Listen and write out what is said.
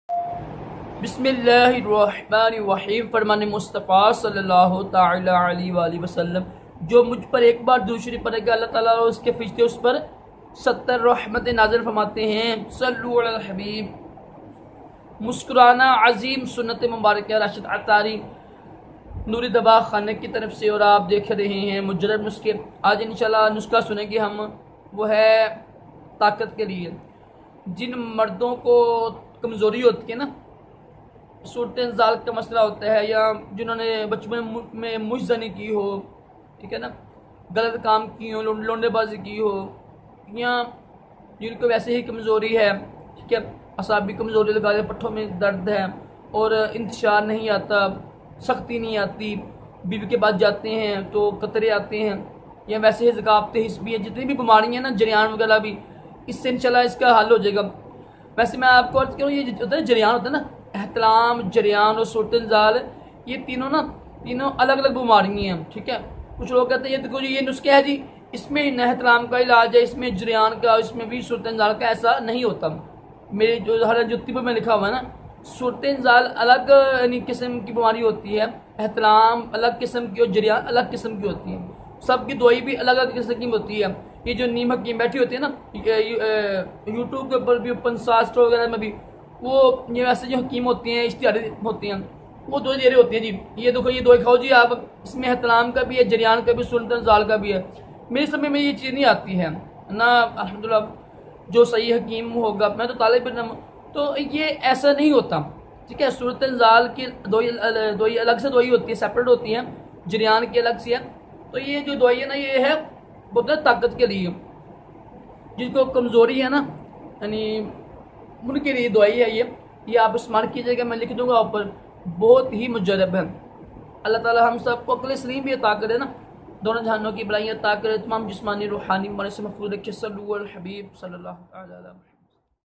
बिस्मिल्लाहिर्रहमानिर्रहीम। फरमान मुस्तफ़ा सल्लल्लाहु तआला अलैहि वसल्लम, जो मुझ पर एक बार दूसरी पढ़ेगा अल्लाह ताला और उसके फरिश्ते उस पर 70 रहमतें नाज़िल फरमाते हैं। सल्लु अलल हबीब। मुस्कुराना अजीम सुन्नत मुबारक राशिद अतारी नूरी दबा खाने की तरफ से, और आप देख रहे हैं मुजरब नुस्खे। आज इंशाल्लाह नुस्खा सुनेंगे हम, वो है ताकत के लिए। जिन मर्दों को कमज़ोरी होती है ना, सूरत ज़ाल का मसला होता है, या जिन्होंने बचपन में मुजज़नी की हो, ठीक है ना, गलत काम की हो, लौंडेबाजी की हो, या जिनको वैसे ही कमज़ोरी है, ठीक है, असाबी कमज़ोरी लगा दे, पट्ठों में दर्द है और इंतशार नहीं आता, सख्ती नहीं आती, बीवी के बाद जाते हैं तो कतरे आते हैं, या वैसे ही ज़कावते हिस्बी है, जितनी भी बीमारियाँ हैं ना, जरियान वगैरह भी, इससे इंशाल्लाह इसका हल हो जाएगा। वैसे मैं आपको अर्ज करूँ, ये होता है जरियान होता है ना, एहतलाम, जरियान और सूरत ज़ाल, ये तीनों अलग अलग बीमारियाँ हैं, ठीक है। कुछ लोग कहते हैं ये देखो जी ये नुस्खा है जी, इसमें एहतलाम का इलाज है, इसमें जरियान का, इसमें भी सूरत ज़ाल का। ऐसा नहीं होता। मेरी जो हर जुत्ती पर में लिखा हुआ है ना, सूरत ज़ाल अलग किस्म की बीमारी होती है, एहतलाम अलग किस्म की और जरियान अलग किस्म की होती है। सबकी दवाई भी अलग अलग किस्म की होती है। ये जो नीम हकीम बैठी होती है ना, यूट्यूब के ऊपर भी, पंसास्ट्रो वगैरह में भी, वो ये वैसे जो हकीम होती हैं, इश्तिहारी होती हैं, वो दो दे रही होती है जी, ये देखो ये दवाई खाओ जी आप, इसमें एहतलाम का भी है, जरियान का भी, सूरत ज़ाल का भी है। मेरे समय में ये चीज़ नहीं आती है ना, अल्हम्दुलिल्लाह जो सही हकीम होगा, मैं तो तालिब इल्म, तो ये ऐसा नहीं होता, ठीक है। सूरत ज़ाल की दवाई अलग से दवाई होती है, सेपरेट होती है, जरियान की अलग से है। तो ये जो दवाई है ना, ये है बोलते हैं ताकत के लिए, जिनको कमज़ोरी है ना, यानी उनके लिए दवाई है ये आप इस्तेमाल कीजिएगा, मैं लिख दूंगा ऊपर, बहुत ही मुजरब है। अल्लाह ताला हम सबको अक्ल सलीम भी अता करे ना, दोनों जहानों की बुराइयाँ अता करे, तमाम जिस्मानी रूहानी बीमारी से महफूज रखे। सल्लल्लाहु अलैहि हबीब सल्लल्लाहु अलैहि वसल्लम।